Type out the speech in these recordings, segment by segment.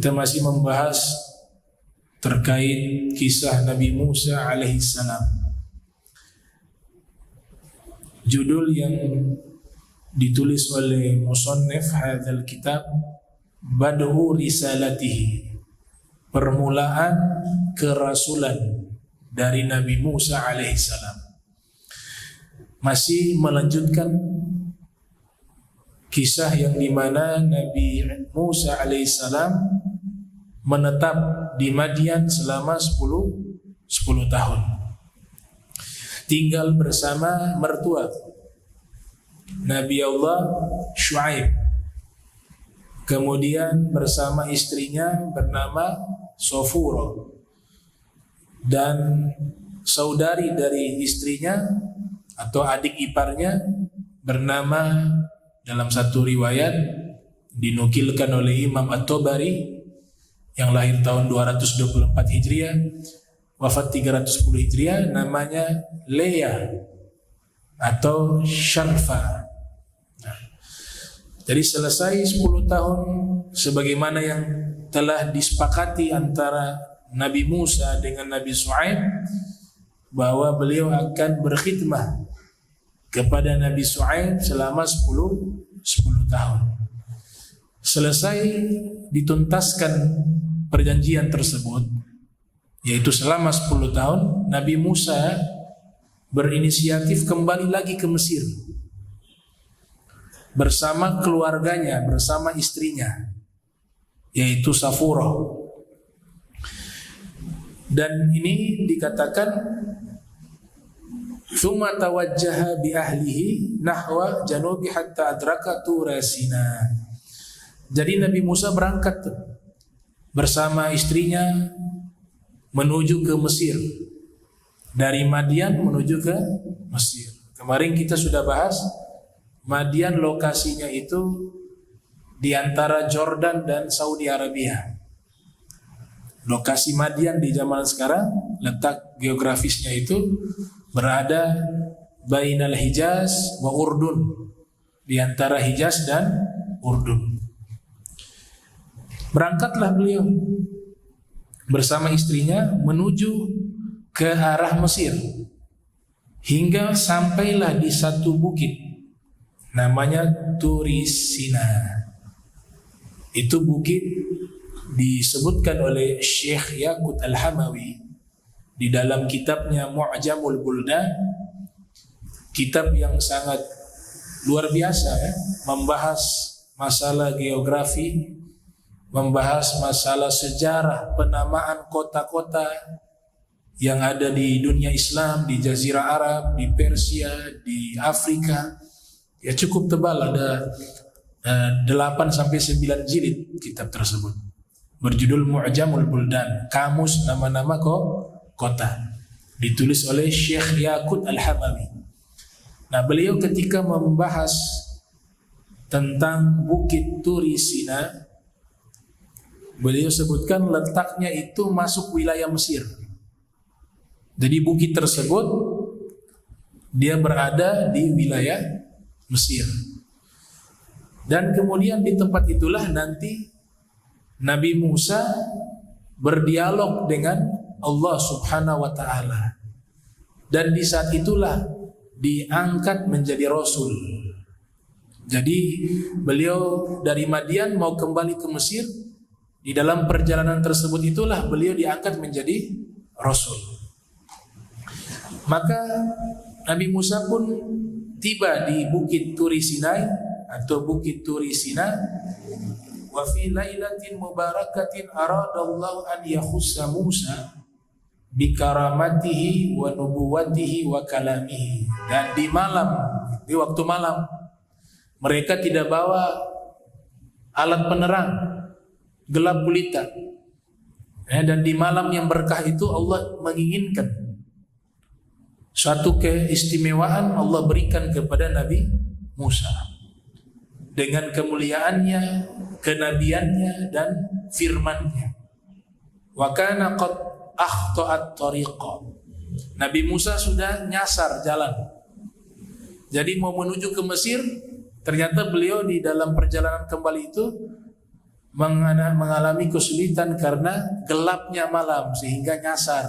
Kita masih membahas terkait kisah Nabi Musa alaihissalam. Judul yang ditulis oleh musannif hadzal kitab, Bad'u risalatihi, permulaan kerasulan dari Nabi Musa alaihissalam. Masih melanjutkan kisah yang dimana Nabi Musa alaihissalam menetap di Madian selama 10 tahun. Tinggal bersama mertua Nabi Allah Syuaib. Kemudian bersama istrinya bernama Sofuro, dan saudari dari istrinya atau adik iparnya bernama, dalam satu riwayat dinukilkan oleh Imam At-Tabari yang lahir tahun 224 Hijriah, wafat 310 Hijriah, namanya Leah atau Syarfa. Nah, jadi selesai 10 tahun sebagaimana yang telah disepakati antara Nabi Musa dengan Nabi Syuaib, bahwa beliau akan berkhidmah kepada Nabi Syuaib selama 10 tahun. Selesai dituntaskan perjanjian tersebut, yaitu selama 10 tahun, Nabi Musa berinisiatif kembali lagi ke Mesir bersama keluarganya, bersama istrinya, yaitu Safurah. Dan ini dikatakan thumma tawajjaha bi ahlihi nahwa janubi hatta adraka Tura Sina. Jadi Nabi Musa berangkat bersama istrinya menuju ke Mesir. Dari Madian menuju ke Mesir. Kemarin kita sudah bahas Madian lokasinya itu di antara Jordan dan Saudi Arabia. Lokasi Madian di zaman sekarang, letak geografisnya itu berada bainal Hijaz wa Urdun, di antara Hijaz dan Urdun. Berangkatlah beliau bersama istrinya menuju ke arah Mesir, hingga sampailah di satu bukit namanya Turi Sina. Itu bukit disebutkan oleh Syekh Yaqut Al-Hamawi di dalam kitabnya Mu'jamul Buldan, kitab yang sangat luar biasa ya, membahas masalah geografi, membahas masalah sejarah penamaan kota-kota yang ada di dunia Islam, di Jazirah Arab, di Persia, di Afrika. Ya cukup tebal, ada 8-9 jilid kitab tersebut. Berjudul Mu'jamul Buldan, kamus nama-nama kota. Ditulis oleh Syekh Yaqut Al-Hamawi. Nah, beliau ketika membahas tentang Bukit Turi Sina, beliau sebutkan letaknya itu masuk wilayah Mesir. Jadi bukit tersebut dia berada di wilayah Mesir. Dan kemudian di tempat itulah nanti Nabi Musa berdialog dengan Allah Subhanahu wa ta'ala. Dan di saat itulah diangkat menjadi Rasul. Jadi beliau dari Madian mau kembali ke Mesir. Di dalam perjalanan tersebut itulah beliau diangkat menjadi Rasul. Maka Nabi Musa pun tiba di Bukit Turi Sinai atau Bukit Turi Sina. Wa fi lailatin mubarakatin aradallahu an yakhussa Musa bi karamatihi wa nubuwatihi wa kalamihi. Dan di malam, di waktu malam, mereka tidak bawa alat penerang, gelap gulita. Dan di malam yang berkah itu Allah menginginkan suatu keistimewaan Allah berikan kepada Nabi Musa dengan kemuliaannya, kenabiannya dan firman-Nya. Wa kana qad akhta'at tariqa. Nabi Musa sudah nyasar jalan. Jadi mau menuju ke Mesir, ternyata beliau di dalam perjalanan kembali itu mengalami kesulitan karena gelapnya malam sehingga nyasar.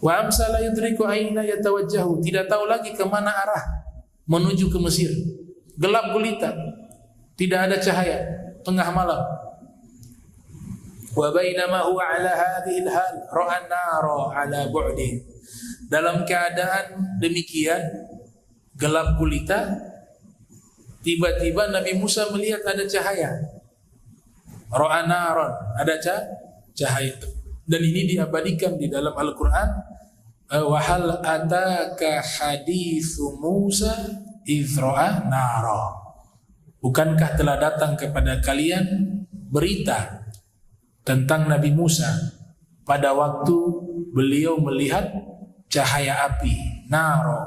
Wa amsa la yudriku aina yatawajjahu, tidak tahu lagi kemana arah menuju ke Mesir. Gelap gulita, tidak ada cahaya, tengah malam. Wa bainama huwa ala hadhihi al-hal ra'a an-nara ala bu'di. Dalam keadaan demikian gelap gulita, tiba-tiba Nabi Musa melihat ada cahaya. Ra'a naran, ada cahaya. Dan ini diabadikan di dalam Al-Quran. Wa hal ataka hadithu Musa idh ra'a nara. Bukankah telah datang kepada kalian berita tentang Nabi Musa pada waktu beliau melihat cahaya api, naro.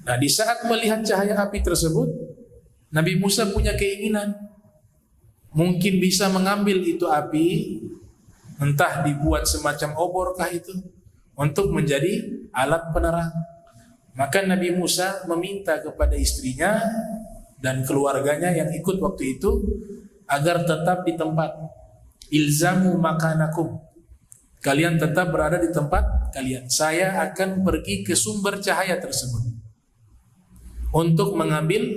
Nah, di saat melihat cahaya api tersebut, Nabi Musa punya keinginan mungkin bisa mengambil itu api, entah dibuat semacam oborkah itu untuk menjadi alat penerang. Maka Nabi Musa meminta kepada istrinya dan keluarganya yang ikut waktu itu agar tetap di tempat. Ilzamu makanakum, kalian tetap berada di tempat kalian. Saya akan pergi ke sumber cahaya tersebut untuk mengambil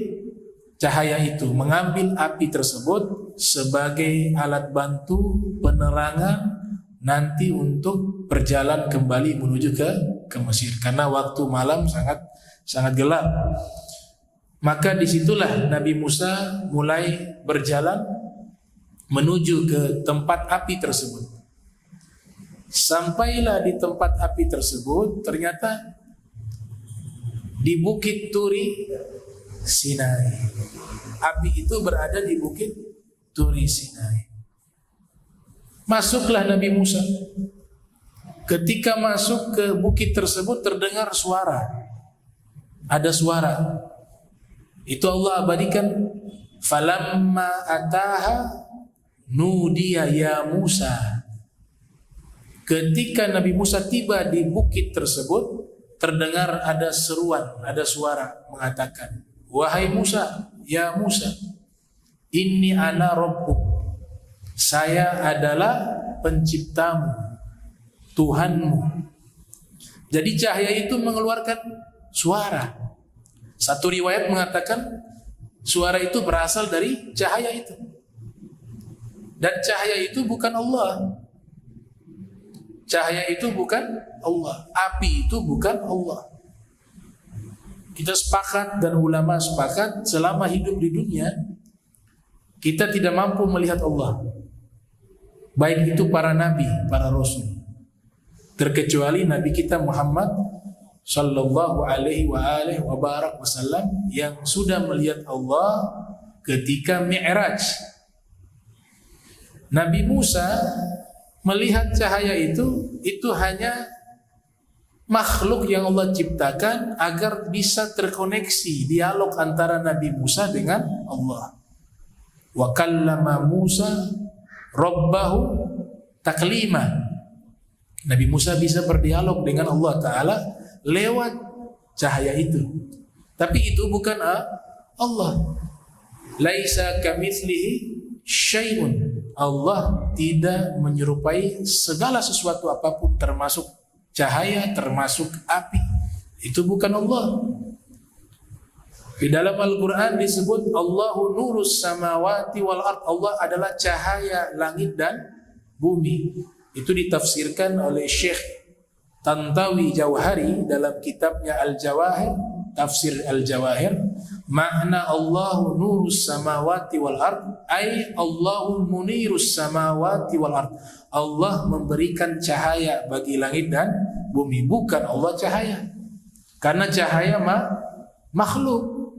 cahaya itu, mengambil api tersebut sebagai alat bantu penerangan nanti untuk berjalan kembali menuju ke Mesir, karena waktu malam sangat gelap. Maka disitulah Nabi Musa mulai berjalan menuju ke tempat api tersebut. Sampailah di tempat api tersebut, ternyata di Bukit Turi Sinai. Api itu berada di Bukit Turi Sinai. Masuklah Nabi Musa. Ketika masuk ke bukit tersebut terdengar suara. Ada suara. Itu Allah abadikan. Falamma ataha nudiya ya Musa. Ketika Nabi Musa tiba di bukit tersebut, terdengar ada seruan, ada suara mengatakan, wahai Musa, ya Musa, inni ana rabbuk, saya adalah penciptamu, Tuhanmu. Jadi cahaya itu mengeluarkan suara. Satu riwayat mengatakan suara itu berasal dari cahaya itu. Dan cahaya itu bukan Allah. Cahaya itu bukan Allah. Api itu bukan Allah. Kita sepakat dan ulama sepakat selama hidup di dunia kita tidak mampu melihat Allah. Baik itu para nabi, para rasul. Terkecuali Nabi kita Muhammad sallallahu alaihi wa barak wasallam yang sudah melihat Allah ketika Mi'raj. Nabi Musa melihat cahaya itu hanya makhluk yang Allah ciptakan agar bisa terkoneksi dialog antara Nabi Musa dengan Allah. Wa kallama Musa rabbahu taklima. Nabi Musa bisa berdialog dengan Allah Ta'ala lewat cahaya itu. Tapi itu bukan Allah. Laisa kamitslihi syai'un. Allah tidak menyerupai segala sesuatu apapun, termasuk cahaya, termasuk api. Itu bukan Allah. Di dalam Al-Quran disebut Allahu nurus samawati wal ard. Allah adalah cahaya langit dan bumi. Itu ditafsirkan oleh Syekh Tantawi Jauhari dalam kitabnya Al-Jawahir, tafsir Al-Jawahir. Makna Allahu nurus samawati wal ard ay Allahu munirus samawati wal ard. Allah memberikan cahaya bagi langit dan bumi, bukan Allah cahaya. Karena cahaya makhluk,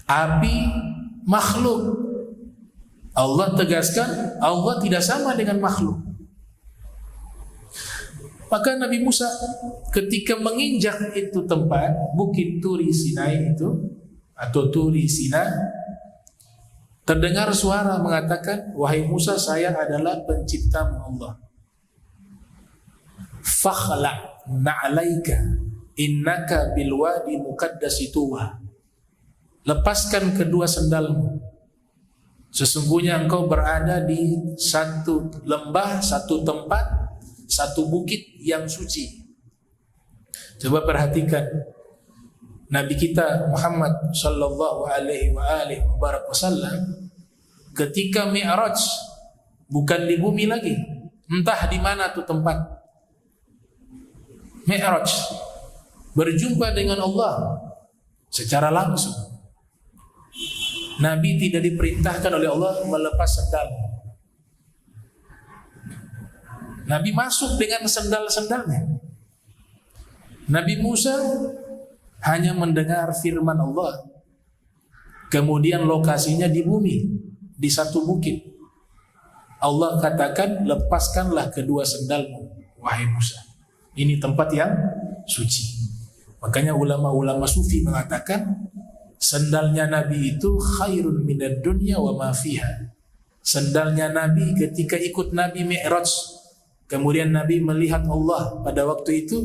api makhluk. Allah tegaskan Allah tidak sama dengan makhluk. Maka Nabi Musa ketika menginjak itu tempat Bukit Turi Sinai itu atau Turi Sinai, terdengar suara mengatakan, wahai Musa, saya adalah penciptamu Allah. Fakhla' na'alaika innaka bilwadi muqaddasi tuwa. Lepaskan kedua sandalmu, Sesungguhnya engkau berada di satu lembah, satu tempat, satu bukit yang suci. Coba perhatikan Nabi kita Muhammad sallallahu alaihi wasallam ketika Mi'raj bukan di bumi lagi, entah di mana tuh tempat. Mi'raj berjumpa dengan Allah secara langsung. Nabi tidak diperintahkan oleh Allah melepas sandal. Nabi masuk dengan sandal-sandalnya. Nabi Musa hanya mendengar firman Allah. Kemudian lokasinya di bumi, di satu bukit. Allah katakan, lepaskanlah kedua sandalmu, wahai Musa. Ini tempat yang suci. Makanya ulama-ulama sufi mengatakan, sandalnya Nabi itu khairun minad dunya wa ma fiha. Sandalnya Nabi ketika ikut Nabi Mi'raj, kemudian Nabi melihat Allah pada waktu itu,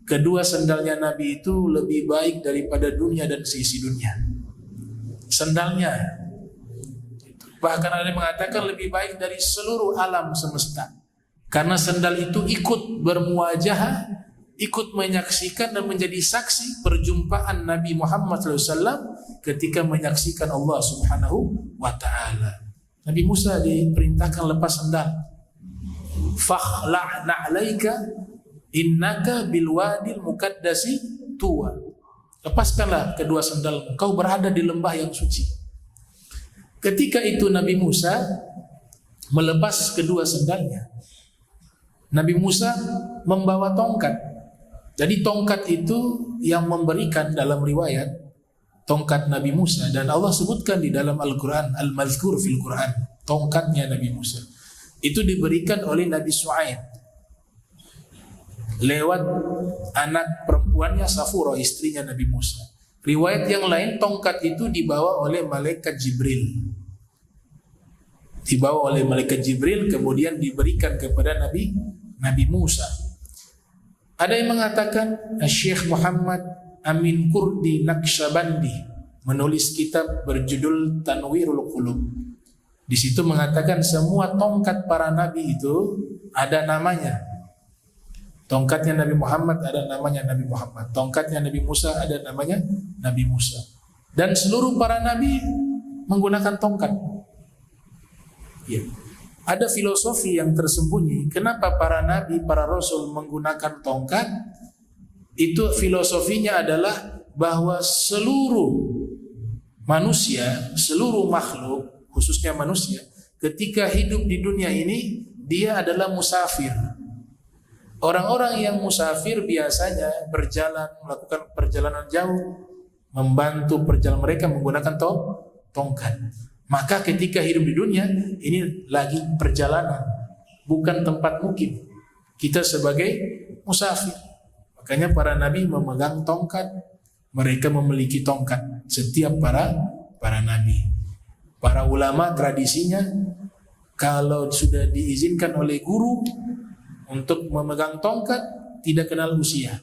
kedua sandalnya Nabi itu lebih baik daripada dunia dan seisi dunia. Sandalnya, bahkan ada yang mengatakan lebih baik dari seluruh alam semesta. Karena sandal itu ikut bermuajahah, ikut menyaksikan dan menjadi saksi perjumpaan Nabi Muhammad SAW ketika menyaksikan Allah Subhanahu wa Ta'ala. Nabi Musa diperintahkan lepas sandal. Fakhla' na'laika innaka bilwadil mukaddasi tuwa. Lepaskanlah kedua sandal, kau berada di lembah yang suci. Ketika itu Nabi Musa melepas kedua sandalnya. Nabi Musa membawa tongkat. Jadi tongkat itu yang memberikan dalam riwayat tongkat Nabi Musa, dan Allah sebutkan di dalam Al-Quran, Al-Mazkur fil Quran, tongkatnya Nabi Musa itu diberikan oleh Nabi Su'aib lewat anak perempuannya Safura, istrinya Nabi Musa. Riwayat yang lain, tongkat itu dibawa oleh malaikat Jibril. Dibawa oleh malaikat Jibril, kemudian diberikan kepada Nabi Musa. Ada yang mengatakan Syekh Muhammad Amin Kurdi Naqsyabandi menulis kitab berjudul Tanwirul Qulub. Di situ mengatakan semua tongkat para nabi itu ada namanya. Tongkatnya Nabi Muhammad ada namanya Nabi Muhammad. Tongkatnya Nabi Musa ada namanya Nabi Musa. Dan seluruh para nabi menggunakan tongkat. Ya. Ada filosofi yang tersembunyi. Kenapa para nabi, para rasul menggunakan tongkat? Itu filosofinya adalah bahwa seluruh manusia, seluruh makhluk, khususnya manusia, ketika hidup di dunia ini, dia adalah musafir. Orang-orang yang musafir biasanya berjalan, melakukan perjalanan jauh, membantu perjalanan mereka menggunakan tongkat. Maka ketika hidup di dunia, ini lagi perjalanan, bukan tempat mukim. Kita sebagai musafir. Makanya para nabi memegang tongkat, mereka memiliki tongkat. Setiap para nabi. Para ulama tradisinya, kalau sudah diizinkan oleh guru untuk memegang tongkat, tidak kenal usia.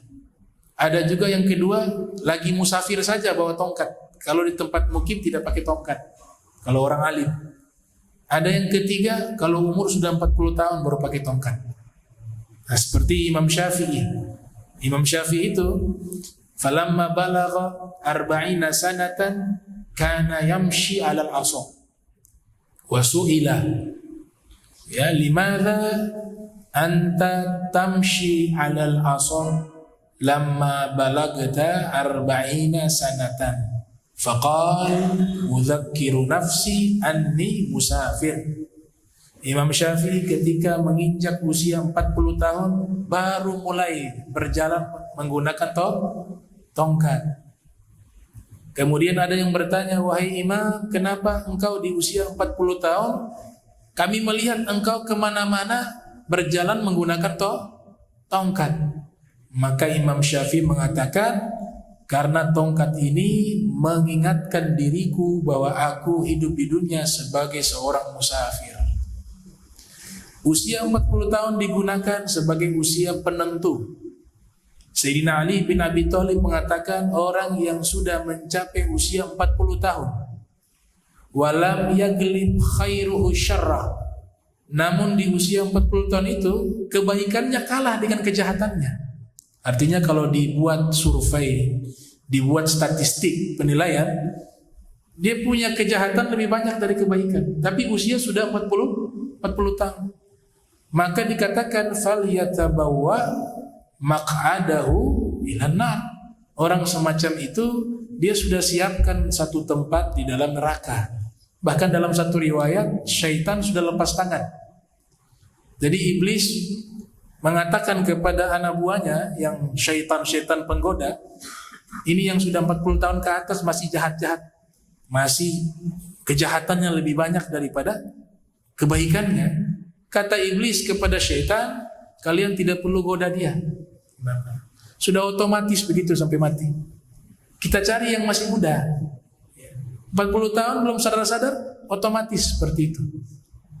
Ada juga yang kedua, lagi musafir saja bawa tongkat. Kalau di tempat mukim tidak pakai tongkat. Kalau orang alim. Ada yang ketiga, kalau umur sudah 40 tahun baru pakai tongkat. Nah, seperti Imam Syafi'i. Imam Syafi'i itu, falamma balagha 40 sanatan kana yamshi 'alal 'asa. Wa su'ila, ya limadha anta tamshi 'alal 'asa lamma balagta 40 sanatan? Faqal udzakiru nafsi anni musafir. Imam Syafi'i ketika menginjak usia 40 tahun baru mulai berjalan menggunakan tongkat. Kemudian ada yang bertanya, wahai Imam, kenapa engkau di usia 40 tahun kami melihat engkau kemana-mana berjalan menggunakan tongkat? Maka Imam Syafi'i mengatakan, karena tongkat ini mengingatkan diriku bahwa aku hidup di dunia sebagai seorang musafir. Usia 40 tahun digunakan sebagai usia penentu. Sayyidina Ali bin Abi Thalib mengatakan orang yang sudah mencapai usia 40 tahun, walam yaglib khairuhu syarrah. Namun di usia 40 tahun itu kebaikannya kalah dengan kejahatannya. Artinya kalau dibuat survei, dibuat statistik penilaian, dia punya kejahatan lebih banyak dari kebaikan, tapi usia sudah 40 tahun. Maka dikatakan fal yatabawwa maq'adahu minan nar. Orang semacam itu dia sudah siapkan satu tempat di dalam neraka. Bahkan dalam satu riwayat syaitan sudah lepas tangan. Jadi iblis mengatakan kepada anak buahnya yang syaitan penggoda, ini yang sudah 40 tahun ke atas masih jahat-jahat, masih kejahatannya lebih banyak daripada kebaikannya. Kata iblis kepada syaitan, kalian tidak perlu goda dia. Sudah otomatis begitu sampai mati. Kita cari yang masih muda, 40 tahun belum sadar-sadar, otomatis seperti itu.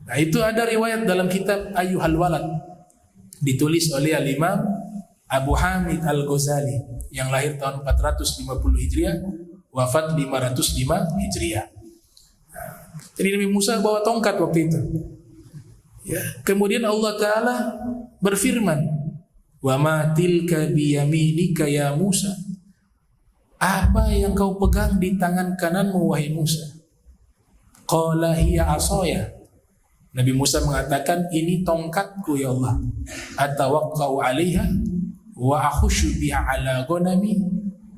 Nah, itu ada riwayat dalam kitab Ayyuhal Walad, ditulis oleh Al-Imam Abu Hamid Al-Ghazali yang lahir tahun 450 Hijriah, wafat 505 Hijriah. Jadi Nabi Musa bawa tongkat waktu itu. Ya, kemudian Allah Ta'ala berfirman, wa ma tilka biyaminika ya Musa. Apa yang kau pegang di tangan kananmu wahai Musa? Qala hiya asaya. Nabi Musa mengatakan, ini tongkatku ya Allah. Atawaqqa'u 'alaiha wa akhushu biha 'ala ghanami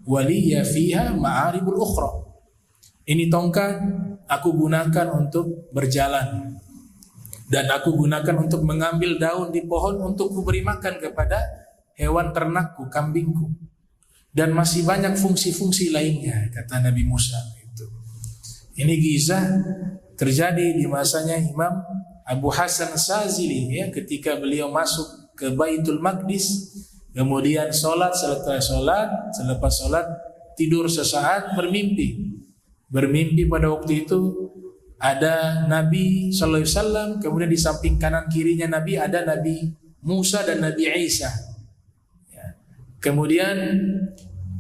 wa liya fiha ma'aribul ukhra. Ini tongkat aku gunakan untuk berjalan, dan aku gunakan untuk mengambil daun di pohon untuk kuberi makan kepada hewan ternakku, kambingku. Dan masih banyak fungsi-fungsi lainnya, kata Nabi Musa itu. Ini kisah terjadi di masanya Imam Abu Hasan Sazili, ya, ketika beliau masuk ke Baitul Maqdis, kemudian selepas sholat tidur sesaat, bermimpi pada waktu itu ada Nabi Sallallahu Alaihi Wasallam, kemudian di samping kanan kirinya Nabi ada Nabi Musa dan Nabi Isa. Ya. Kemudian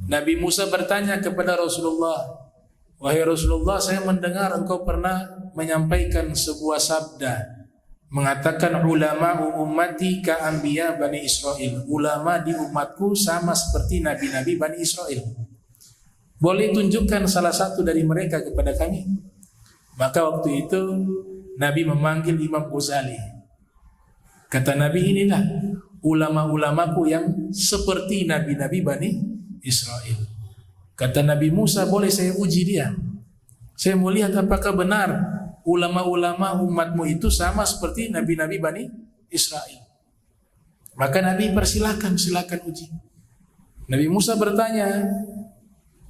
Nabi Musa bertanya kepada Rasulullah, wahai Rasulullah, saya mendengar engkau pernah menyampaikan sebuah sabda, mengatakan ulama ummati ka anbiya Bani Israel. Ulama di umatku sama seperti nabi-nabi Bani Israel. Boleh tunjukkan salah satu dari mereka kepada kami? Maka waktu itu Nabi memanggil Imam Ghazali. Kata Nabi, inilah ulama-ulamaku yang seperti nabi-nabi Bani Israel. Kata Nabi Musa, boleh saya uji dia? Saya mau lihat apakah benar ulama-ulama umatmu itu sama seperti nabi-nabi Bani Israel. Maka Nabi silakan uji. Nabi Musa bertanya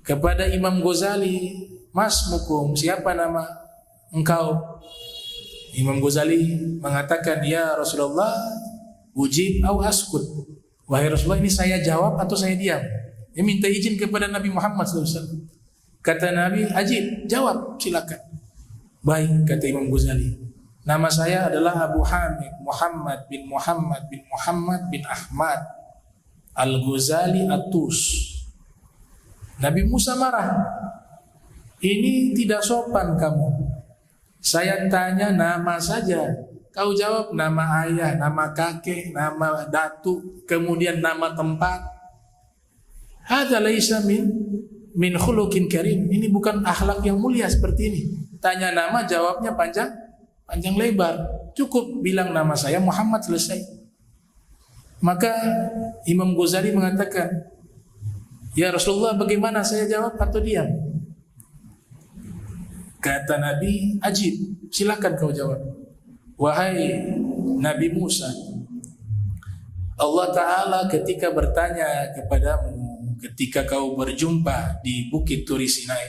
kepada Imam Ghazali, Mas Mukum, siapa nama engkau? Imam Ghazali mengatakan, ya Rasulullah, ujib au askut. Wahai Rasulullah, ini saya jawab atau saya diam? Dia minta izin kepada Nabi Muhammad SAW. Kata Nabi, ajib, jawab, silakan. Baik, kata Imam Ghazali, nama saya adalah Abu Hamid Muhammad bin Ahmad Al-Ghazali At-Tus. Nabi Musa marah, ini tidak sopan kamu. Saya tanya nama saja, kau jawab nama ayah, nama kakek, nama datuk, kemudian nama tempat. Hadza laisa min khuluqin karim. Ini bukan akhlak yang mulia seperti ini. Tanya nama, jawabnya panjang lebar. Cukup bilang nama saya Muhammad, selesai. Maka Imam Ghazali mengatakan, ya Rasulullah, bagaimana saya jawab atau diam? Kata Nabi, ajib, silakan kau jawab. Wahai Nabi Musa, Allah Ta'ala ketika bertanya kepadamu, ketika kau berjumpa di Bukit Turi Sinai,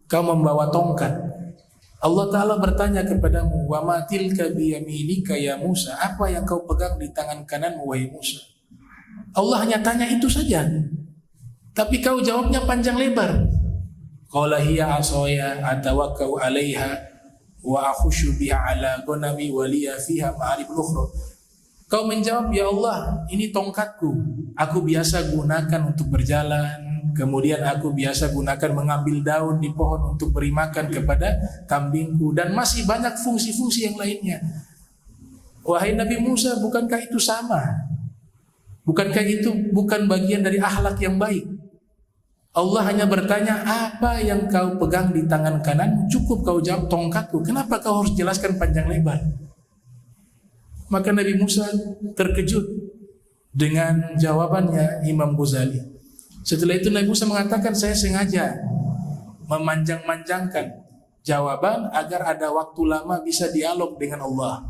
kau membawa tongkat. Allah Ta'ala bertanya kepadamu, wa ma tilka biyaminika ya Musa, apa yang kau pegang di tangan kananmu wahai Musa? Allah hanya tanya itu saja, tapi kau jawabnya panjang lebar. Qala hiya asaya atawakkau 'alaiha wa akhushu biha 'ala ghanami wa liya fiha ma'aribul ukhra. Kau menjawab, ya Allah, ini tongkatku, aku biasa gunakan untuk berjalan, kemudian aku biasa gunakan mengambil daun di pohon untuk beri makan kepada kambingku, dan masih banyak fungsi-fungsi yang lainnya. Wahai Nabi Musa, bukankah itu sama? Bukankah itu bukan bagian dari akhlak yang baik? Allah hanya bertanya, apa yang kau pegang di tangan kanan? Cukup kau jawab, tongkatku. Kenapa kau harus jelaskan panjang lebar? Maka Nabi Musa terkejut dengan jawabannya Imam Ghazali. Setelah itu Nabi Musa mengatakan, saya sengaja memanjang-manjangkan jawaban agar ada waktu lama bisa dialog dengan Allah,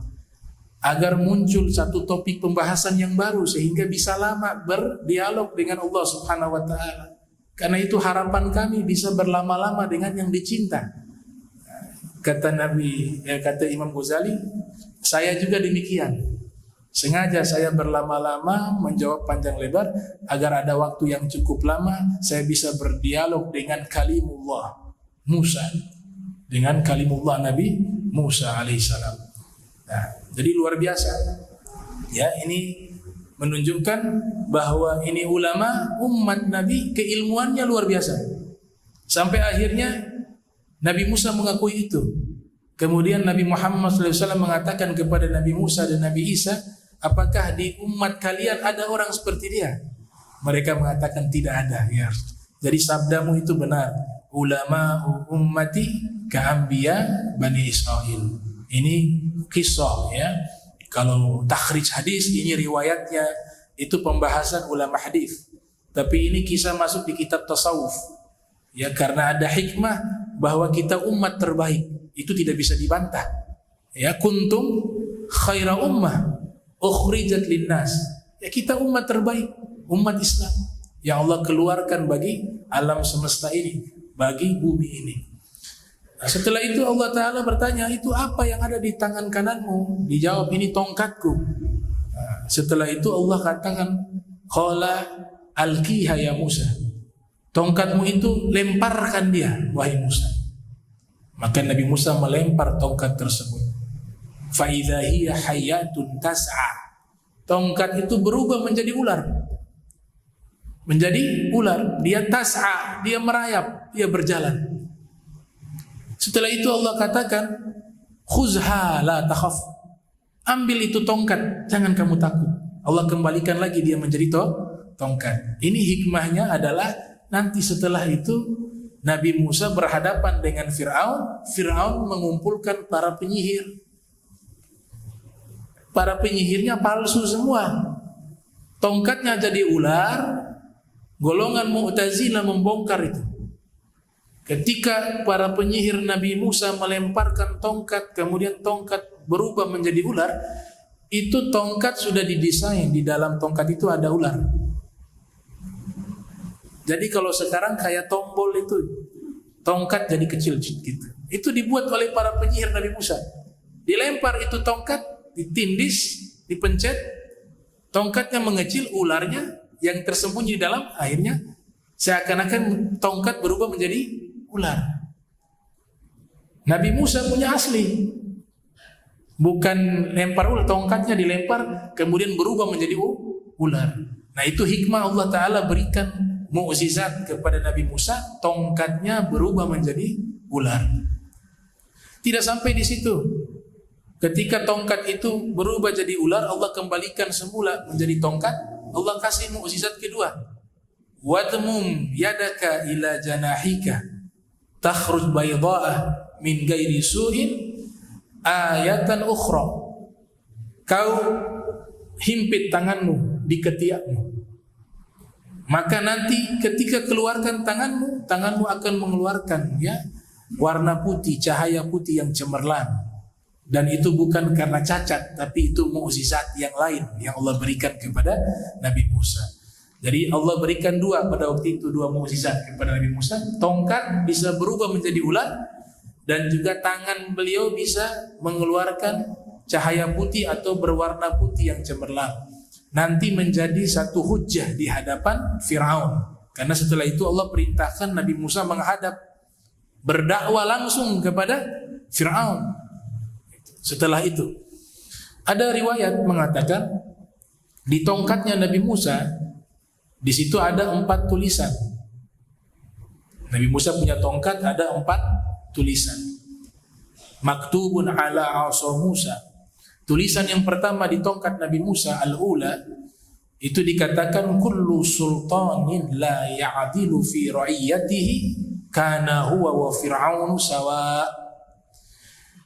agar muncul satu topik pembahasan yang baru sehingga bisa lama berdialog dengan Allah Subhanahu wa taala. Karena itu harapan kami bisa berlama-lama dengan yang dicinta. Kata Imam Ghazali, saya juga demikian. Sengaja saya berlama-lama menjawab panjang lebar agar ada waktu yang cukup lama saya bisa berdialog dengan kalimullah Musa, dengan kalimullah Nabi Musa alaihissalam. Nah, jadi luar biasa. Ya, ini menunjukkan bahwa ini ulama umat Nabi keilmuannya luar biasa. Sampai akhirnya Nabi Musa mengakui itu. Kemudian Nabi Muhammad SAW mengatakan kepada Nabi Musa dan Nabi Isa, apakah di umat kalian ada orang seperti dia? Mereka mengatakan tidak ada. Ya. Jadi sabdamu itu benar. Ulama ummati ka'ambiya Bani Israel. Ini kisah ya. Kalau takhrij hadis, ini riwayatnya, itu pembahasan ulama hadis. Tapi ini kisah masuk di kitab tasawuf. Ya, karena ada hikmah bahwa kita umat terbaik. Itu tidak bisa dibantah. Ya, kuntum khaira ummah ukhrijat linnas. Ya, kita umat terbaik, umat Islam yang Allah keluarkan bagi alam semesta ini, bagi bumi ini. Nah, setelah itu Allah Ta'ala bertanya, itu apa yang ada di tangan kananmu? Dijawab, ini tongkatku. Nah, setelah itu Allah katakan, qala alqiha ya Musa. Tongkatmu itu lemparkan dia, wahai Musa. Maka Nabi Musa melempar tongkat tersebut. Fa idza hiya hayatun tas'a. Tongkat itu berubah menjadi ular. Menjadi ular, dia tas'a, dia merayap, dia berjalan. Setelah itu Allah katakan, khuzha la takhaf. Ambil itu tongkat, jangan kamu takut. Allah kembalikan lagi dia menjadi tongkat. Ini hikmahnya adalah nanti setelah itu Nabi Musa berhadapan dengan Fir'aun. Fir'aun mengumpulkan para penyihir. Para penyihirnya palsu semua. Tongkatnya jadi ular. Golongan Mu'tazilah membongkar itu. Ketika para penyihir Nabi Musa melemparkan tongkat, kemudian tongkat berubah menjadi ular, itu tongkat sudah didesain, di dalam tongkat itu ada ular. Jadi kalau sekarang kayak tombol itu, tongkat jadi kecil gitu. Itu dibuat oleh para penyihir Nabi Musa. Dilempar itu tongkat, ditindis, dipencet, tongkatnya mengecil, ularnya yang tersembunyi di dalam, akhirnya seakan-akan tongkat berubah menjadi ular. Nabi Musa punya asli, bukan lempar ular, tongkatnya dilempar kemudian berubah menjadi ular. Nah, itu hikmah Allah Ta'ala berikan mukjizat kepada Nabi Musa, tongkatnya berubah menjadi ular. Tidak sampai di situ. Ketika tongkat itu berubah jadi ular, Allah kembalikan semula menjadi tongkat. Allah kasih mukjizat kedua. Wadmum yadaka ila janahika takhruj baydha'a min ghairi su'in ayatan ukhra. Kau himpit tanganmu di ketiakmu, maka nanti ketika keluarkan tanganmu, tanganmu akan mengeluarkan warna putih, cahaya putih yang cemerlang. Dan itu bukan karena cacat, tapi itu mukjizat yang lain yang Allah berikan kepada Nabi Musa. Jadi Allah berikan dua pada waktu itu, dua mukjizat kepada Nabi Musa. Tongkat bisa berubah menjadi ular, dan juga tangan beliau bisa mengeluarkan cahaya putih atau berwarna putih yang cemerlang. Nanti menjadi satu hujjah di hadapan Fir'aun. Karena setelah itu Allah perintahkan Nabi Musa menghadap, berdakwah langsung kepada Fir'aun. Setelah itu ada riwayat mengatakan di tongkatnya Nabi Musa, di situ ada 4 tulisan. Nabi Musa punya tongkat, ada 4 tulisan. Maktubun ala asa Musa. Tulisan yang pertama di tongkat Nabi Musa, al-ula, itu dikatakan kullu sultanin la ya'dilu fi ra'iyatihi kana huwa wa fir'aunu sawa.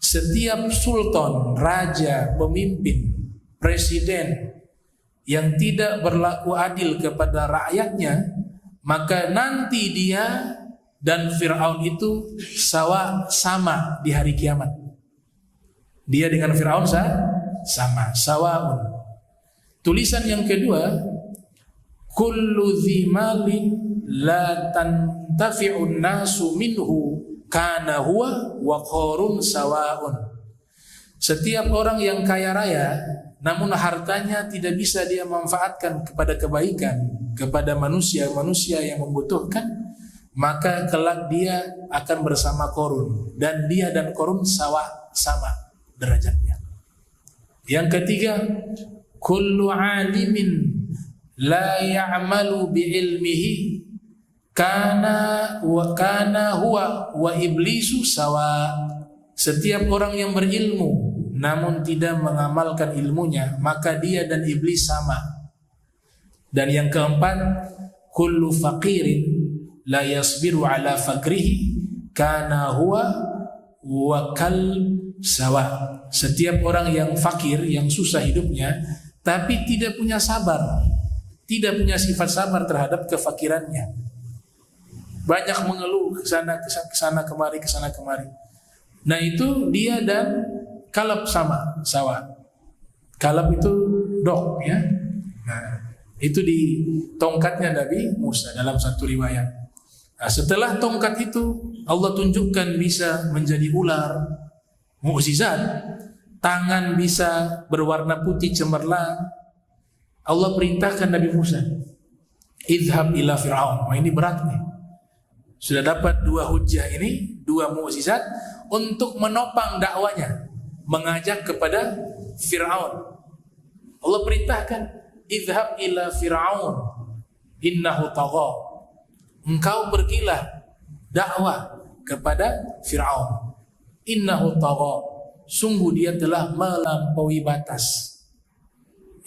Setiap sultan, raja, pemimpin, presiden yang tidak berlaku adil kepada rakyatnya, maka nanti dia dan Fir'aun itu sama di hari kiamat. Dia dengan Fir'aun sama, sawaun. Tulisan yang kedua, kullu dhimalin la tantafi'un nasu minhu kana huwa wa qarun sawaun. Setiap orang yang kaya raya namun hartanya tidak bisa dia manfaatkan kepada kebaikan, kepada manusia yang membutuhkan, maka kelak dia akan bersama Qarun, dan dia dan Qarun sama derajatnya. Yang ketiga, kullu alimin la ya'malu bi'ilmihi kana huwa wa iblisu sawa. Setiap orang yang berilmu namun tidak mengamalkan ilmunya, maka dia dan iblis sama. Dan yang keempat, kullu faqirin la yasbiru ala fakrihi kana huwa wa kalb sawa. Setiap orang yang fakir, yang susah hidupnya, tapi tidak punya sabar, tidak punya sifat sabar terhadap kefakirannya, banyak mengeluh kesana kemari. Nah itu dia dan kalab sawa. Kalab itu dog, ya. Nah, itu di tongkatnya Nabi Musa dalam satu riwayat. Nah, setelah tongkat itu Allah tunjukkan bisa menjadi ular, mukjizat. Tangan bisa berwarna putih cemerlang. Allah perintahkan Nabi Musa, idhab ila Fir'aun. Wah, ini berat nih. Sudah dapat 2 hujjah ini, 2 mukjizat untuk menopang dakwanya, mengajak kepada Fir'aun. Allah perintahkan, idhab ila Fir'aun innahu tagha. Engkau pergilah dakwah kepada Fir'aun. Innahu tagha. Sungguh dia telah melampaui batas.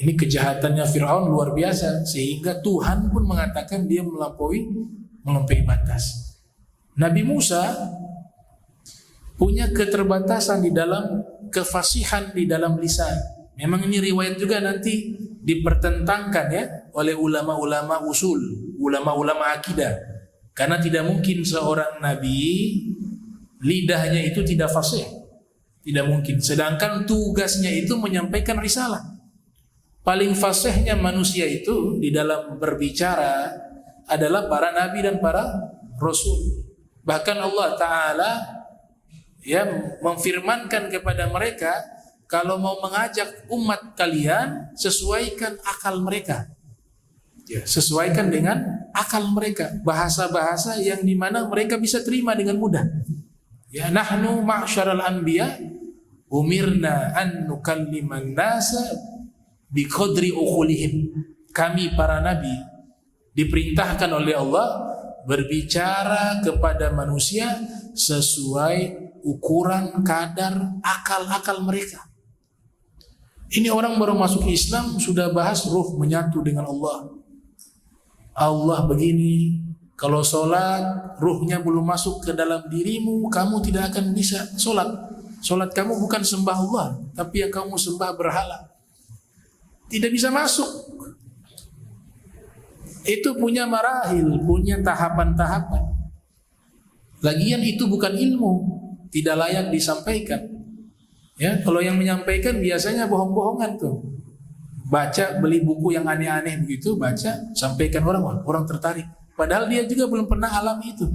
Ini kejahatannya Fir'aun luar biasa, sehingga Tuhan pun mengatakan dia melampaui batas. Nabi Musa punya keterbatasan di dalam kefasihan di dalam lisan. Memang ini riwayat juga nanti dipertentangkan ya oleh ulama-ulama usul, ulama-ulama akidah. Karena tidak mungkin seorang nabi lidahnya itu tidak fasih. Tidak mungkin. Sedangkan tugasnya itu menyampaikan risalah. Paling fasihnya manusia itu di dalam berbicara adalah para nabi dan para rasul. Bahkan Allah Ta'ala ya memfirmankan kepada mereka, kalau mau mengajak umat kalian, sesuaikan akal mereka. Ya, sesuaikan dengan akal mereka, bahasa-bahasa yang dimana mereka bisa terima dengan mudah. Ya, nahnu ma'syaral anbiya umirna an nukalliman nasa biqadri uqulihim. Kami para nabi diperintahkan oleh Allah berbicara kepada manusia sesuai ukuran kadar akal-akal mereka. Ini orang baru masuk Islam sudah bahas ruh menyatu dengan Allah. Allah begini, kalau sholat ruhnya belum masuk ke dalam dirimu, kamu tidak akan bisa sholat. Sholat kamu bukan sembah Allah, tapi yang kamu sembah berhala. Tidak bisa masuk. Itu punya marahil, punya tahapan-tahapan. Lagian itu bukan ilmu, tidak layak disampaikan. Ya, kalau yang menyampaikan biasanya bohong-bohongan tuh. Baca, beli buku yang aneh-aneh begitu, baca, sampaikan orang tertarik. Padahal dia juga belum pernah alami itu.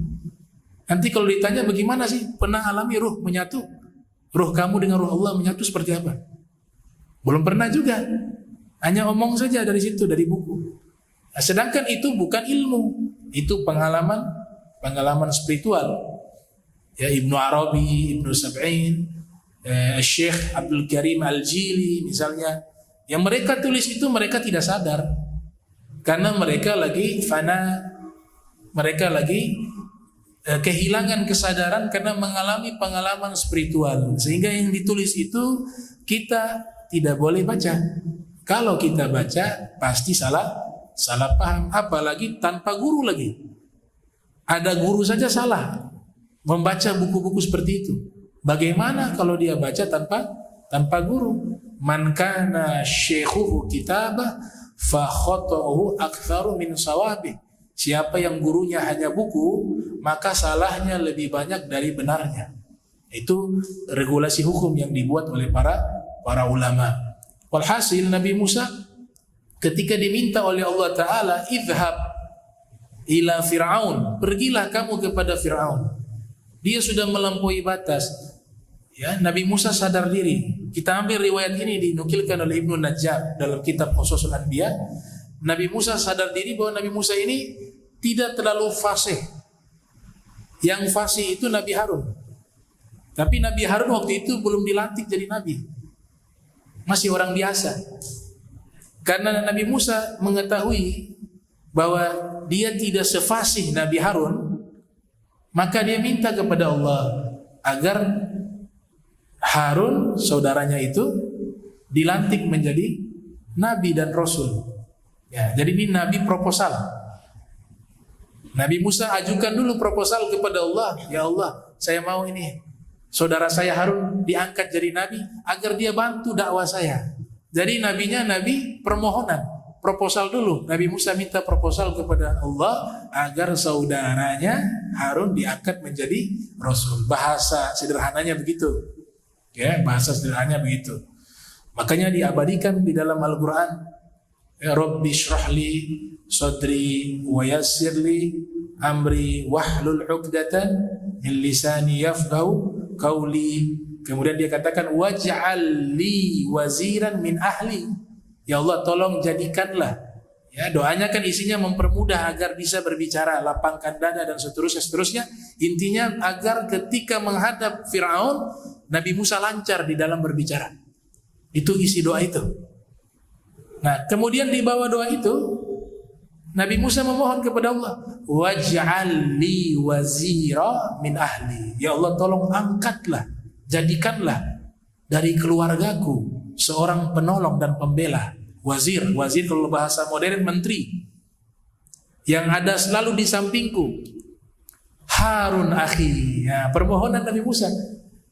Nanti kalau ditanya bagaimana sih pernah alami ruh menyatu? Ruh kamu dengan ruh Allah menyatu seperti apa? Belum pernah juga. Hanya omong saja dari situ, dari buku. Nah, sedangkan itu bukan ilmu, itu pengalaman spiritual. Ya, Ibnu Arabi, Ibnu Sab'in, Syekh Abdul Karim Al-Jili misalnya, yang mereka tulis itu mereka tidak sadar karena mereka lagi fana, mereka lagi kehilangan kesadaran karena mengalami pengalaman spiritual, sehingga yang ditulis itu kita tidak boleh baca. Kalau kita baca pasti salah paham, apalagi tanpa guru lagi. Ada guru saja salah membaca buku-buku seperti itu. Bagaimana kalau dia baca tanpa guru? Man kana syekhuhu kitabah fa khata'uhu aktsaru min sawabi. Siapa yang gurunya hanya buku, maka salahnya lebih banyak dari benarnya. Itu regulasi hukum yang dibuat oleh para ulama. Walhasil Nabi Musa ketika diminta oleh Allah Ta'ala, idhab ila Fir'aun, pergilah kamu kepada Fir'aun. Dia sudah melampaui batas. Ya, Nabi Musa sadar diri. Kita ambil riwayat ini dinukilkan oleh Ibnu Najjar dalam kitab Qasasul Anbiya. Nabi Musa sadar diri bahwa Nabi Musa ini tidak terlalu fasih. Yang fasih itu Nabi Harun. Tapi Nabi Harun waktu itu belum dilantik jadi nabi. Masih orang biasa. Karena Nabi Musa mengetahui bahwa dia tidak sefasih Nabi Harun, maka dia minta kepada Allah agar Harun, saudaranya itu, dilantik menjadi nabi dan rasul. Ya, jadi ini nabi proposal. Nabi Musa ajukan dulu proposal kepada Allah. Ya Allah, saya mau ini saudara saya Harun diangkat jadi nabi agar dia bantu dakwah saya. Jadi nabinya nabi permohonan, proposal dulu. Nabi Musa minta proposal kepada Allah agar saudaranya Harun diangkat menjadi rasul. Bahasa sederhananya begitu. Ya, bahasa sederhananya begitu. Makanya diabadikan di dalam Al-Qur'an. Ya Rabbi shrahli sadri wa yassirli amri wahlul 'uqdatan min lisani yafqahu qauli. Kemudian dia katakan waj'al li waziran min ahli. Ya Allah, tolong jadikanlah. Ya, doanya kan isinya mempermudah agar bisa berbicara, lapangkan dada dan seterusnya. Intinya agar ketika menghadap Firaun, Nabi Musa lancar di dalam berbicara. Itu isi doa itu. Nah, kemudian di bawah doa itu Nabi Musa memohon kepada Allah, waj'al li wazira min ahli. Ya Allah, tolong angkatlah, jadikanlah dari keluargaku seorang penolong dan pembela. Wazir kalau bahasa modern menteri yang ada selalu di sampingku. Harun akhi. Ya, permohonan Nabi Musa.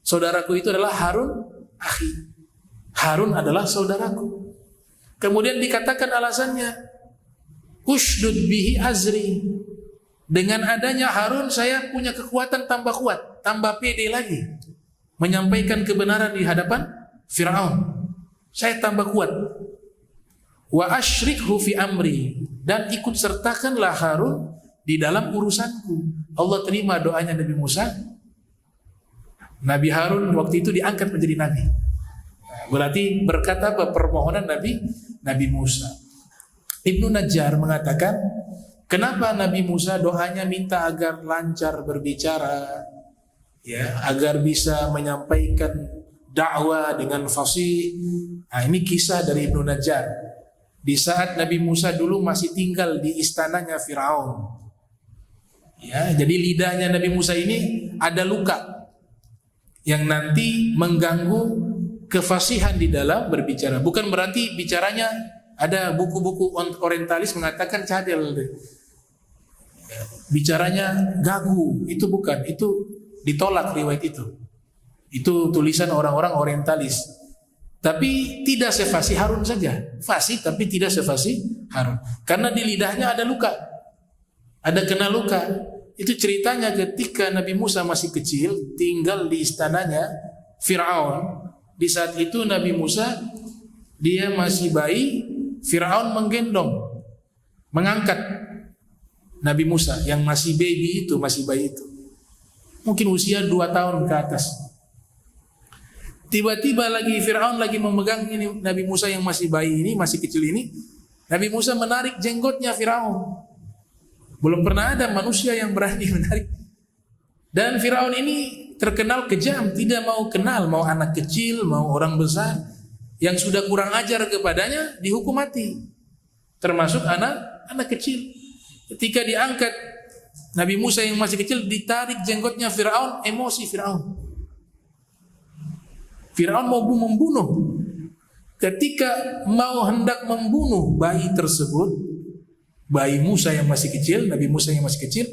Saudaraku itu adalah Harun akhi. Harun adalah saudaraku. Kemudian dikatakan alasannya, ushdud bihi azri. Dengan adanya Harun saya punya kekuatan tambah kuat, tambah pede lagi menyampaikan kebenaran di hadapan Firaun. Saya tambah kuat. Wa asyrikhu fi amri, dan ikut sertakanlah Harun di dalam urusanku. Allah terima doanya Nabi Musa. Nabi Harun waktu itu diangkat menjadi nabi. Berarti berkata apa permohonan Nabi Musa. Ibnu Najjar mengatakan, kenapa Nabi Musa doanya minta agar lancar berbicara, ya, agar bisa menyampaikan dakwah dengan fasih. Nah, ini kisah dari Ibnu Najjar. Di saat Nabi Musa dulu masih tinggal di istananya Firaun. Ya, jadi lidahnya Nabi Musa ini ada luka yang nanti mengganggu kefasihan di dalam berbicara. Bukan berarti bicaranya, ada buku-buku orientalis mengatakan cadel, bicaranya gagu. Itu bukan, itu ditolak riwayat itu. Itu tulisan orang-orang orientalis. Tapi tidak sefasih Harun saja. Fasih tapi tidak sefasih Harun. Karena di lidahnya ada luka. Ada kena luka. Itu ceritanya ketika Nabi Musa masih kecil, tinggal di istananya Fir'aun. Di saat itu Nabi Musa, dia masih bayi, Fir'aun menggendong, mengangkat Nabi Musa yang masih baby itu, masih bayi itu. Mungkin usia 2 tahun ke atas. Tiba-tiba lagi Fir'aun lagi memegang ini Nabi Musa yang masih bayi ini, masih kecil ini. Nabi Musa menarik jenggotnya Fir'aun. Belum pernah ada manusia yang berani menarik. Dan Fir'aun ini terkenal kejam, tidak mau kenal, mau anak kecil, mau orang besar. Yang sudah kurang ajar kepadanya dihukum mati. Termasuk anak kecil. Ketika diangkat Nabi Musa yang masih kecil ditarik jenggotnya Fir'aun, emosi Fir'aun. Fir'aun mau membunuh. Ketika mau hendak membunuh bayi tersebut, bayi Musa yang masih kecil, Nabi Musa yang masih kecil,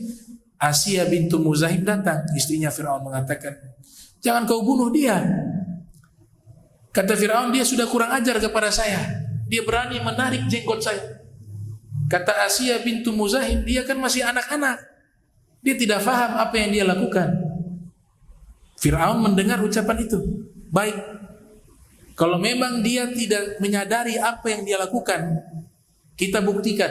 Asia bintu Muzahim datang, istrinya Fir'aun, mengatakan, jangan kau bunuh dia. Kata Fir'aun, dia sudah kurang ajar kepada saya. Dia berani menarik jenggot saya. Kata Asia bintu Muzahim, dia kan masih anak-anak. Dia tidak faham apa yang dia lakukan. Fir'aun mendengar ucapan itu. Baik, kalau memang dia tidak menyadari apa yang dia lakukan, kita buktikan.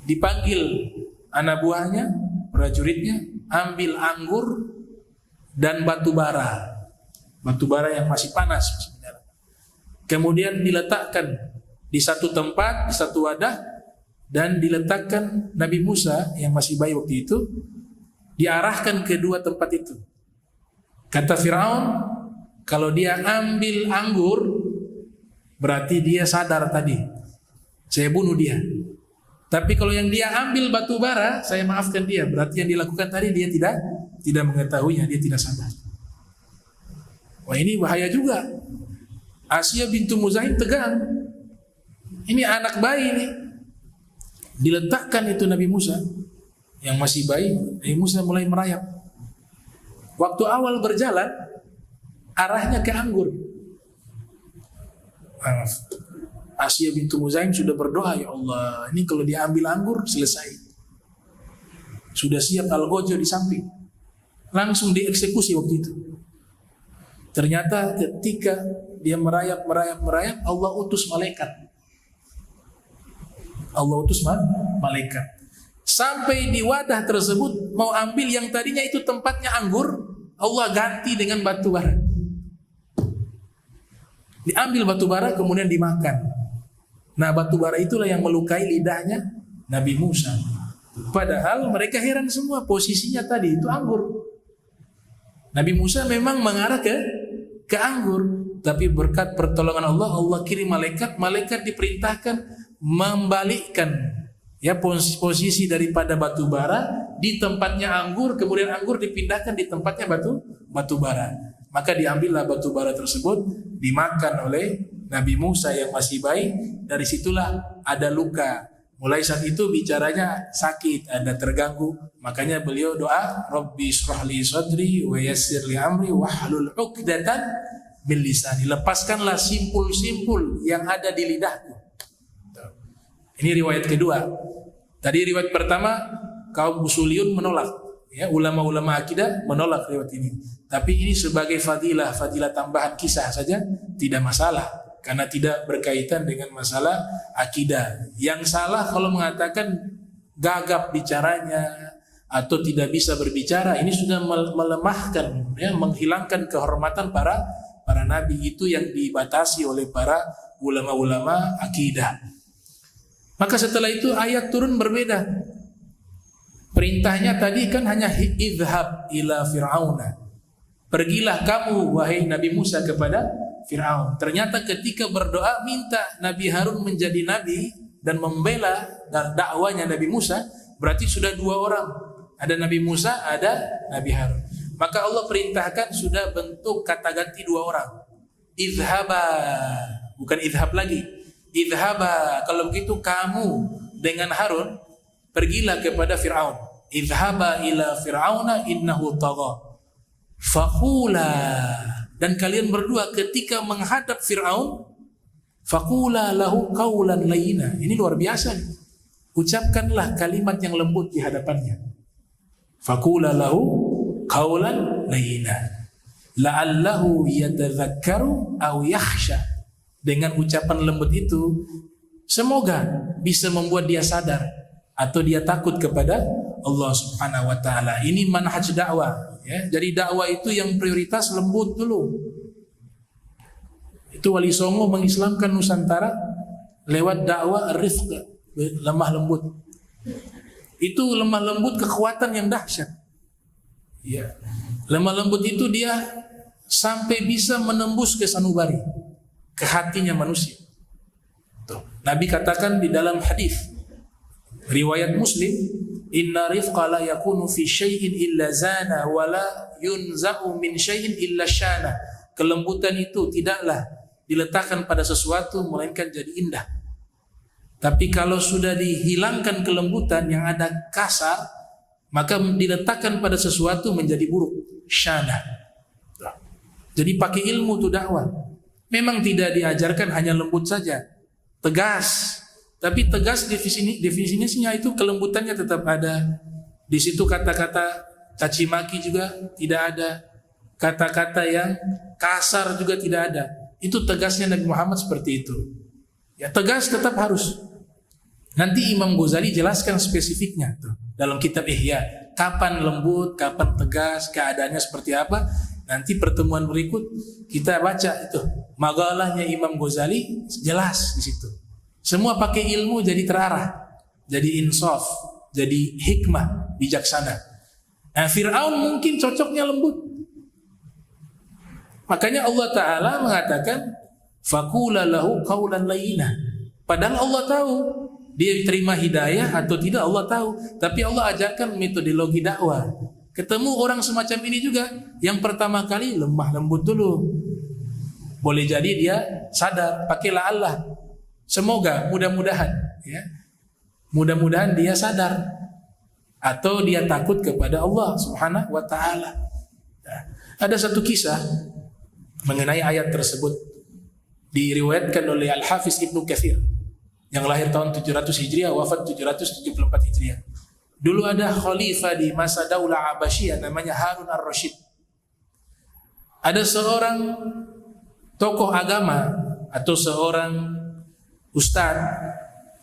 Dipanggil anak buahnya, prajuritnya, ambil anggur dan batu bara. Batu bara yang masih panas. Kemudian diletakkan di satu tempat, di satu wadah, dan diletakkan Nabi Musa yang masih bayi waktu itu, diarahkan ke dua tempat itu. Kata Fir'aun, kalau dia ambil anggur, berarti dia sadar tadi, saya bunuh dia. Tapi kalau yang dia ambil batu bara, saya maafkan dia. Berarti yang dilakukan tadi dia tidak mengetahuinya, dia tidak sadar. Wah, ini bahaya juga. Asia bintu Muzahim tegang. Ini anak bayi ini. Diletakkan itu Nabi Musa yang masih bayi. Nabi Musa mulai merayap. Waktu awal berjalan, arahnya ke anggur. Asia bintu Muzahim sudah berdoa, ya Allah, ini kalau diambil anggur selesai. Sudah siap algojo di samping. Langsung dieksekusi waktu itu. Ternyata ketika dia merayap, Allah utus malaikat. Allah utus malaikat. Sampai di wadah tersebut mau ambil yang tadinya itu tempatnya anggur, Allah ganti dengan batu bara. Diambil batu bara kemudian dimakan. Nah, batu bara itulah yang melukai lidahnya Nabi Musa. Padahal mereka heran semua, posisinya tadi itu anggur. Nabi Musa memang mengarah ke anggur, tapi berkat pertolongan Allah, Allah kirim malaikat diperintahkan membalikkan ya posisi daripada batu bara di tempatnya anggur, kemudian anggur dipindahkan di tempatnya batu bara. Maka diambillah batu bara tersebut, dimakan oleh Nabi Musa yang masih bayi. Dari situlah ada luka. Mulai saat itu bicaranya sakit, ada terganggu. Makanya beliau doa, Rabbi shrah li sadri wa yassir li amri wahlul 'uqdatan min lisani. Lepaskanlah simpul-simpul yang ada di lidahku. Ini riwayat kedua. Tadi riwayat pertama kaum usuliyun menolak, ya, ulama-ulama akidah menolak riwayat ini. Tapi ini sebagai fadilah tambahan kisah saja, tidak masalah karena tidak berkaitan dengan masalah akidah. Yang salah kalau mengatakan gagap bicaranya atau tidak bisa berbicara, ini sudah melemahkan, ya, menghilangkan kehormatan para nabi. Itu yang dibatasi oleh para ulama-ulama akidah. Maka setelah itu ayat turun berbeda. Perintahnya tadi kan hanya idhab ila fir'auna. Pergilah kamu wahai Nabi Musa kepada Fir'aun. Ternyata ketika berdoa minta Nabi Harun menjadi nabi dan membela dakwanya Nabi Musa, berarti sudah dua orang. Ada Nabi Musa, ada Nabi Harun. Maka Allah perintahkan sudah bentuk kata ganti dua orang. Idhaba, bukan idhab lagi. Idhaba, kalau begitu kamu dengan Harun pergilah kepada Fir'aun. Idhaba ila fir'auna innahu tagha. Faqula, dan kalian berdua ketika menghadap Fir'aun, faqula lahu qawlan layyina. Ini luar biasa. Ucapkanlah kalimat yang lembut di hadapannya. Faqula lahu qawlan layyina la'allahu yatadzakkaru aw yakhsha. Dengan ucapan lembut itu semoga bisa membuat dia sadar atau dia takut kepada Allah Subhanahu wa taala. Ini manhaj dakwah, ya. Jadi dakwah itu yang prioritas lembut dulu. Itu Wali Songo mengislamkan Nusantara lewat dakwah rifq, lemah lembut. Itu lemah lembut kekuatan yang dahsyat. Ya. Lemah lembut itu dia sampai bisa menembus ke sanubari, ke hatinya manusia. Tuh. Nabi katakan di dalam hadis riwayat Muslim, inna rifqa la yakunu fi syai'in illa zana wa la yunza'u min syai'in illa syana. Kelembutan itu tidaklah diletakkan pada sesuatu melainkan jadi indah. Tapi kalau sudah dihilangkan kelembutan yang ada kasar, maka diletakkan pada sesuatu menjadi buruk, syana. Jadi pakai ilmu itu dakwah. Memang tidak diajarkan hanya lembut saja, tegas. Tapi tegas definisinya itu kelembutannya tetap ada. Di situ kata-kata caci maki juga tidak ada. Kata-kata yang kasar juga tidak ada. Itu tegasnya Nabi Muhammad seperti itu. Ya, tegas tetap harus. Nanti Imam Ghazali jelaskan spesifiknya tuh, dalam kitab Ihya. Kapan lembut, kapan tegas, keadaannya seperti apa. Nanti pertemuan berikut kita baca itu magalahnya Imam Ghazali, jelas di situ. Semua pakai ilmu jadi terarah, jadi insaf, jadi hikmah, bijaksana. Nah, Fir'aun mungkin cocoknya lembut. Makanya Allah Ta'ala mengatakan faqula lahu qawlan layyina. Padahal Allah tahu dia terima hidayah atau tidak, Allah tahu. Tapi Allah ajarkan metodologi dakwah. Ketemu orang semacam ini juga, yang pertama kali lemah lembut dulu. Boleh jadi dia sadar, pakailah Allah. Semoga, mudah-mudahan, ya. Mudah-mudahan dia sadar atau dia takut kepada Allah Subhanahu wa taala. Nah, ada satu kisah mengenai ayat tersebut diriwayatkan oleh Al-Hafiz Ibnu Katsir yang lahir tahun 700 Hijriah, wafat 774 Hijriah. Dulu ada khalifah di masa Daulah Abbasiyah namanya Harun ar-Rasyid. Ada seorang tokoh agama atau seorang ustaz,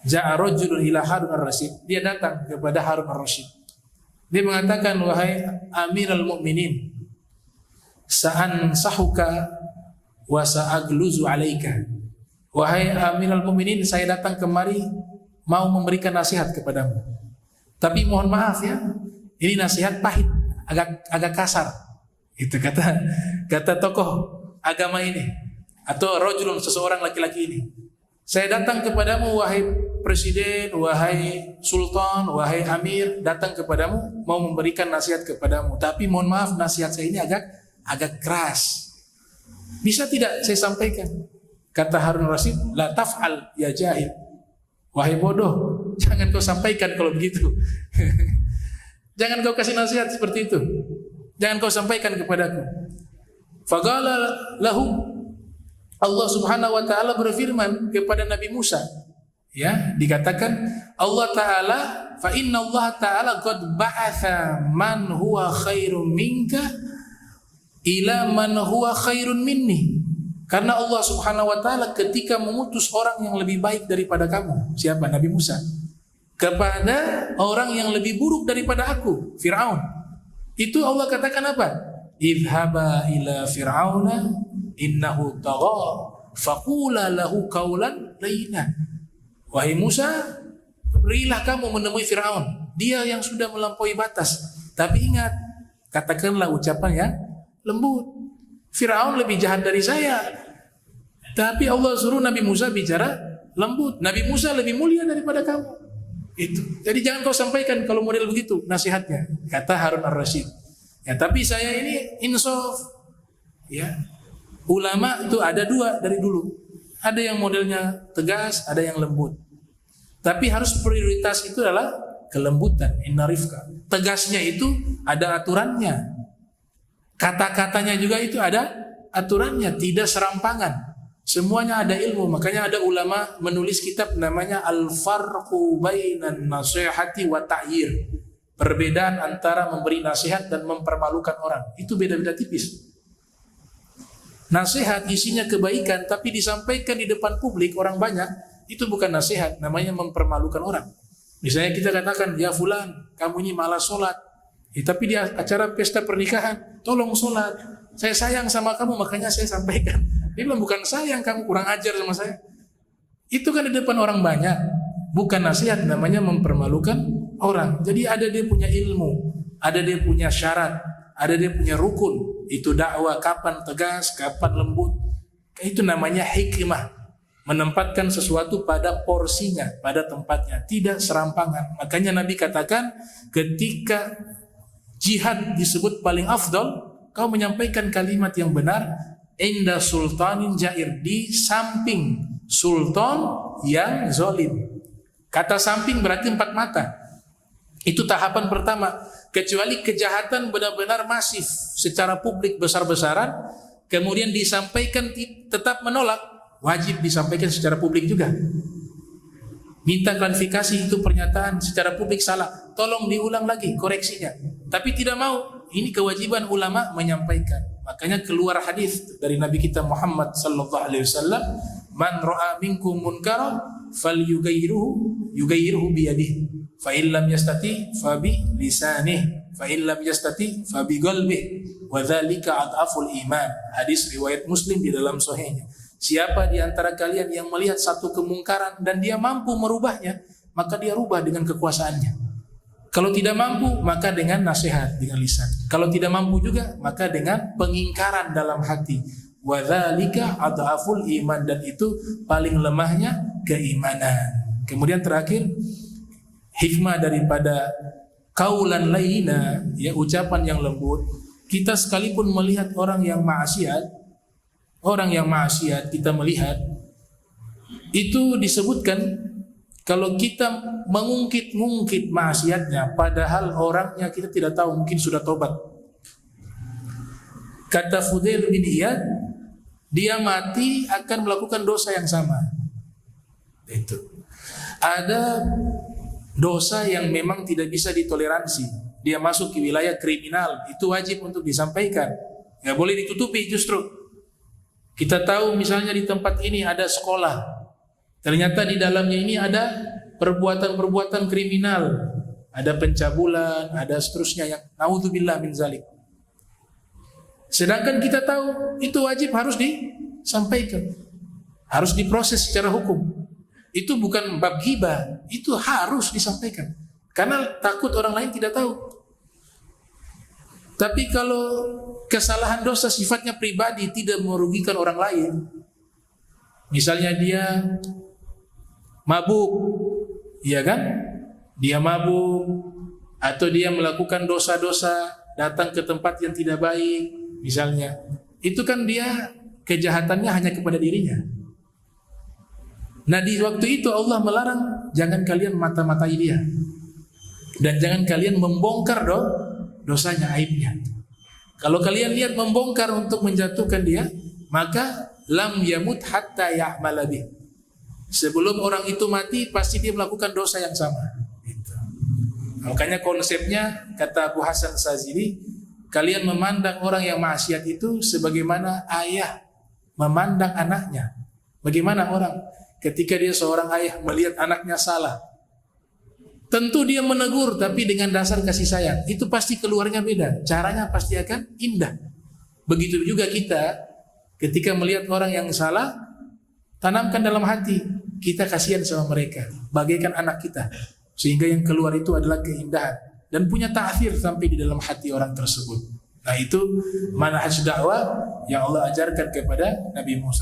ja'a rajulun ila Harun ar-Rasyid. Dia datang kepada Harun ar-Rasyid. Dia mengatakan, wahai Amirul Mukminin, sa'ansahuka wa sa'agluzu alaika. Wahai Amirul Mukminin, saya datang kemari mau memberikan nasihat kepadamu. Tapi mohon maaf ya, ini nasihat pahit, agak kasar. Itu kata tokoh agama ini atau rajulun, seseorang laki-laki ini. Saya datang kepadamu wahai presiden, wahai sultan, wahai amir, datang kepadamu mau memberikan nasihat kepadamu. Tapi mohon maaf, nasihat saya ini agak keras. Bisa tidak saya sampaikan? Kata Harun Rasyid, la taf'al ya jahil. Wahai bodoh, jangan kau sampaikan kalau begitu. Jangan kau kasih nasihat seperti itu. Jangan kau sampaikan kepadaku. Faqala lahu, Allah Subhanahu wa taala berfirman kepada Nabi Musa. Ya, dikatakan Allah taala, fa inna Allah taala qad ba'atha man huwa khairum minka ila man huwa khairun minni. Karena Allah Subhanahu wa taala ketika mengutus orang yang lebih baik daripada kamu, siapa? Nabi Musa, kepada orang yang lebih buruk daripada aku, Fir'aun. Itu Allah katakan apa? Idhaba ila fir'auna innahu tagha faqula lahu qawlan layyina. Wahai Musa, berilah kamu menemui Fir'aun, dia yang sudah melampaui batas. Tapi ingat, katakanlah ucapan yang lembut. Fir'aun lebih jahat dari saya, tapi Allah suruh Nabi Musa bicara lembut. Nabi Musa lebih mulia daripada kamu. Itu. Jadi jangan kau sampaikan kalau model begitu nasihatnya, kata Harun ar-Rasyid. Ya, tapi saya ini insaf. Ya. Ulama itu ada dua dari dulu. Ada yang modelnya tegas, ada yang lembut. Tapi harus prioritas itu adalah kelembutan, inna rifqa. Tegasnya itu ada aturannya. Kata-katanya juga itu ada aturannya, tidak serampangan. Semuanya ada ilmu. Makanya ada ulama menulis kitab namanya Al-Farqu Bainan Nasihati wa Ta'yir. Perbedaan antara memberi nasihat dan mempermalukan orang. Itu beda-beda tipis. Nasihat isinya kebaikan tapi disampaikan di depan publik orang banyak, itu bukan nasihat, namanya mempermalukan orang. Misalnya kita katakan, ya fulan, kamu ini malas sholat. Tapi di acara pesta pernikahan, tolong sholat. Saya sayang sama kamu, makanya saya sampaikan. Dia bilang, bukan sayang, kamu kurang ajar sama saya. Itu kan di depan orang banyak. Bukan nasihat, namanya mempermalukan orang. Jadi ada dia punya ilmu, ada dia punya syarat, ada dia punya rukun. Itu dakwah, kapan tegas, kapan lembut. Itu namanya hikmah. menempatkan sesuatu pada porsinya, pada tempatnya, tidak serampangan. Makanya Nabi katakan ketika jihad disebut paling afdal, kau menyampaikan kalimat yang benar inda sultanin jair, di samping sultan yang zalim. Kata samping berarti 4 mata. Itu tahapan pertama. Kecuali kejahatan benar-benar masif secara publik besar-besaran, kemudian disampaikan tetap menolak, wajib disampaikan secara publik juga. Minta klarifikasi, itu pernyataan secara publik salah, tolong diulang lagi koreksinya. Tapi tidak mau, ini kewajiban ulama menyampaikan. Makanya keluar hadis dari Nabi kita Muhammad sallallahu alaihi wasallam, man ra'a minkum munkaran falyughayyirhu biyadihi, fa in lam yastati fa bi lisanihi, fa in lam yastati fa bi qalbihi, wa dzalika adhaful iman. Hadis riwayat Muslim di dalam sahihnya. Siapa di antara kalian yang melihat satu kemungkaran dan dia mampu merubahnya, maka dia rubah dengan kekuasaannya. Kalau tidak mampu, maka dengan nasihat, dengan lisan. Kalau tidak mampu juga, maka dengan pengingkaran dalam hati. Wa dzalika adhaful iman, dan itu paling lemahnya keimanan. Kemudian terakhir, hikmah daripada qaulan layyina, ya, ucapan yang lembut. Kita sekalipun melihat orang yang maksiat, kita melihat, itu disebutkan kalau kita mengungkit-ungkit maksiatnya, padahal orangnya kita tidak tahu, mungkin sudah tobat. Kata Fudail bin Iyad, dia mati akan melakukan dosa yang sama. Itu. Ada dosa yang memang tidak bisa ditoleransi. Dia masuk ke wilayah kriminal, itu wajib untuk disampaikan. Nggak boleh ditutupi justru. Kita tahu misalnya di tempat ini ada sekolah, ternyata di dalamnya ini ada perbuatan-perbuatan kriminal, ada pencabulan, ada seterusnya yang naudzubillah min zalik. Sedangkan kita tahu itu wajib harus disampaikan, harus diproses secara hukum. Itu bukan bab ghibah, itu harus disampaikan. Karena takut orang lain tidak tahu. Tapi kalau kesalahan dosa sifatnya pribadi, tidak merugikan orang lain, misalnya dia mabuk, iya kan? Dia mabuk, atau dia melakukan dosa-dosa, datang ke tempat yang tidak baik, misalnya, itu kan dia kejahatannya hanya kepada dirinya. Nah, di waktu itu Allah melarang, jangan kalian mata-matai dia, dan jangan kalian membongkar dosanya, aibnya. Kalau kalian lihat membongkar untuk menjatuhkan dia, maka lam yamut hatta ya'mala bih. Sebelum orang itu mati, pasti dia melakukan dosa yang sama. Gitu. Makanya konsepnya, kata Abu Hasan Sazili, kalian memandang orang yang maksiat itu sebagaimana ayah memandang anaknya. Bagaimana orang ketika dia seorang ayah melihat anaknya salah, tentu dia menegur, tapi dengan dasar kasih sayang. Itu pasti keluarnya beda, caranya pasti akan indah. Begitu juga kita, ketika melihat orang yang salah, tanamkan dalam hati, kita kasihan sama mereka, bagaikan anak kita, sehingga yang keluar itu adalah keindahan dan punya ta'thir sampai di dalam hati orang tersebut. Nah, itu manhaj dakwah yang Allah ajarkan kepada Nabi Musa.